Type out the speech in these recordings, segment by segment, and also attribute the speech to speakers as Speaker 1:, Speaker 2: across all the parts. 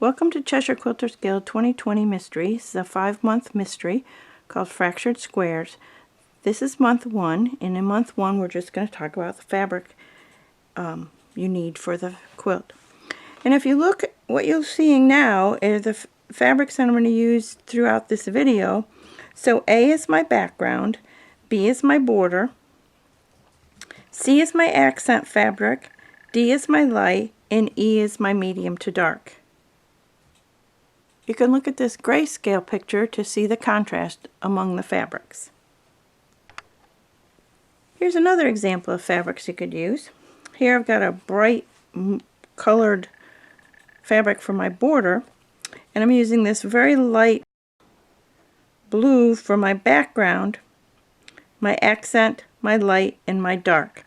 Speaker 1: Welcome to Cheshire Quilters Guild 2020 Mystery. This is a 5-month mystery called Fractured Squares. This is month 1, and in month 1 we're just going to talk about the fabric you need for the quilt. And if you look, what you're seeing now are the fabrics that I'm going to use throughout this video. So A is my background, B is my border, C is my accent fabric, D is my light, and E is my medium to dark. You can look at this grayscale picture to see the contrast among the fabrics. Here's another example of fabrics you could use. Here I've got a bright colored fabric for my border, and I'm using this very light blue for my background, my accent, my light, and my dark.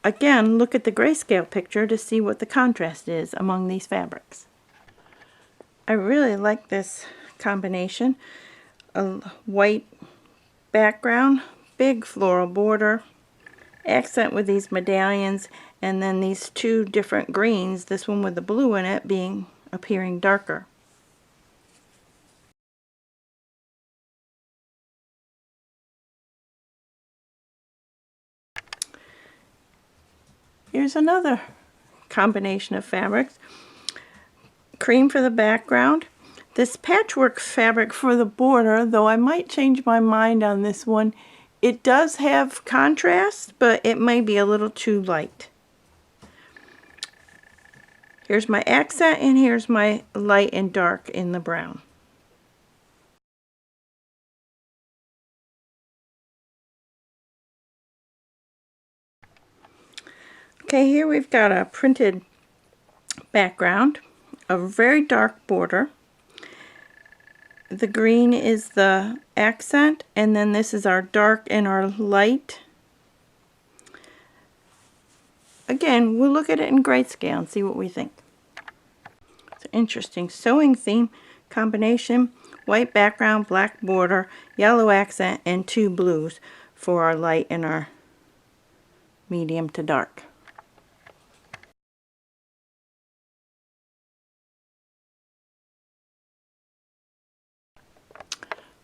Speaker 1: Again, look at the grayscale picture to see what the contrast is among these fabrics. I really like this combination. A white background, big floral border, accent with these medallions, and then these two different greens, this one with the blue in it appearing darker. Here's another combination of fabrics. Cream for the background. This patchwork fabric for the border, though I might change my mind on this one. It does have contrast, but it may be a little too light. Here's my accent, and here's my light and dark in the brown. Okay, here we've got a printed background, a very dark border. The green is the accent, and then this is our dark and our light. Again, we'll look at it in grayscale and see what we think. It's an interesting sewing theme combination. White background, black border, yellow accent, and 2 blues for our light and our medium to dark.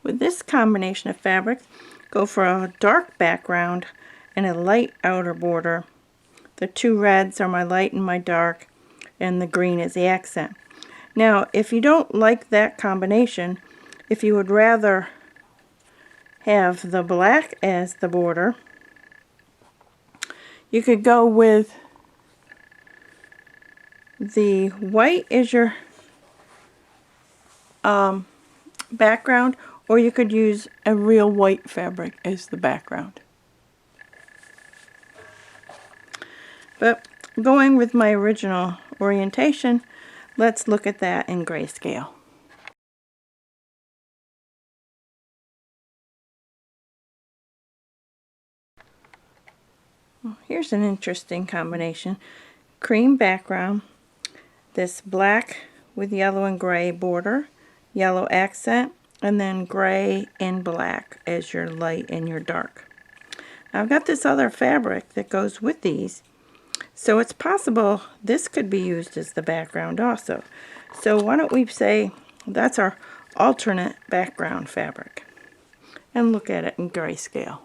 Speaker 1: With this combination of fabrics, go for a dark background and a light outer border. The 2 reds are my light and my dark, and the green is the accent. Now, if you don't like that combination, if you would rather have the black as the border, you could go with the white as your background, or you could use a real white fabric as the background. But going with my original orientation, let's look at that in grayscale. Well, here's an interesting combination. Cream background, this black with yellow and gray border, yellow accent, and then gray and black as your light and your dark. Now I've got this other fabric that goes with these, so it's possible this could be used as the background also. So why don't we say that's our alternate background fabric, and look at it in grayscale.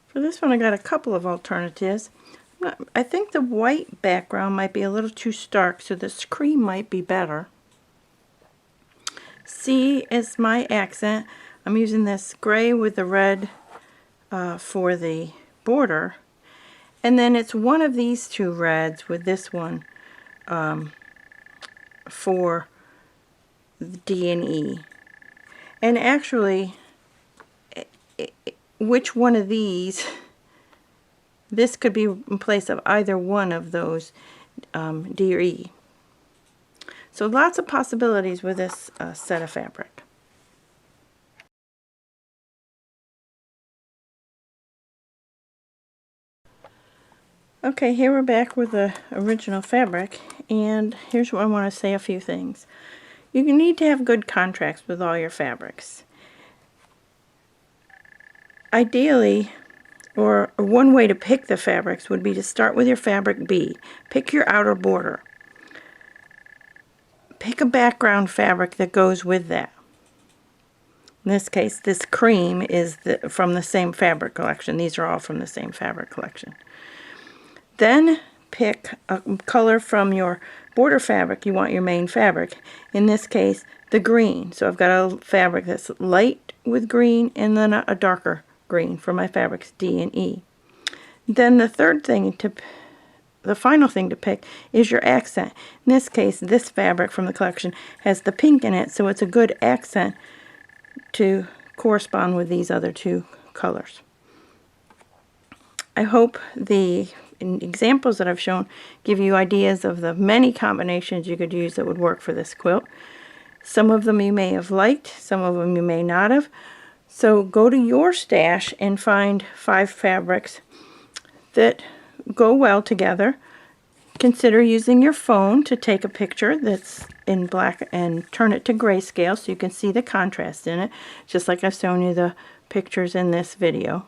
Speaker 1: For this one I got a couple of alternatives. I think the white background might be a little too stark, so this cream might be better. C is my accent. I'm using this gray with the red for the border, and then it's one of these 2 reds with this one for the D and E. And actually, which one of these, this could be in place of either one of those D or E. So lots of possibilities with this set of fabric. Okay, here we're back with the original fabric, and here's what I want to say a few things. You need to have good contrast with all your fabrics. Ideally, or one way to pick the fabrics would be to start with your fabric B. Pick your outer border. Pick a background fabric that goes with that. In this case, this cream is from the same fabric collection. These are all from the same fabric collection. Then pick a color from your border fabric. You want your main fabric. In this case, the green. So I've got a fabric that's light with green and then a darker green for my fabrics D and E. Then the final thing to pick is your accent. In this case, this fabric from the collection has the pink in it, so it's a good accent to correspond with these other two colors. I hope the examples that I've shown give you ideas of the many combinations you could use that would work for this quilt. Some of them you may have liked, some of them you may not have. So go to your stash and find 5 fabrics that go well together. Consider using your phone to take a picture that's in black and turn it to grayscale so you can see the contrast in it, just like I've shown you the pictures in this video.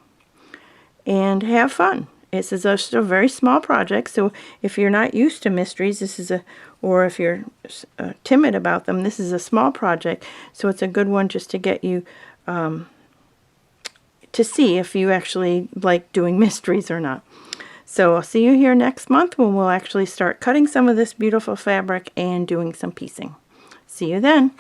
Speaker 1: And have fun. This is just a very small project, so if you're not used to mysteries, or if you're timid about them, this is a small project, so it's a good one just to get you to see if you actually like doing mysteries or not. So I'll see you here next month when we'll actually start cutting some of this beautiful fabric and doing some piecing. See you then.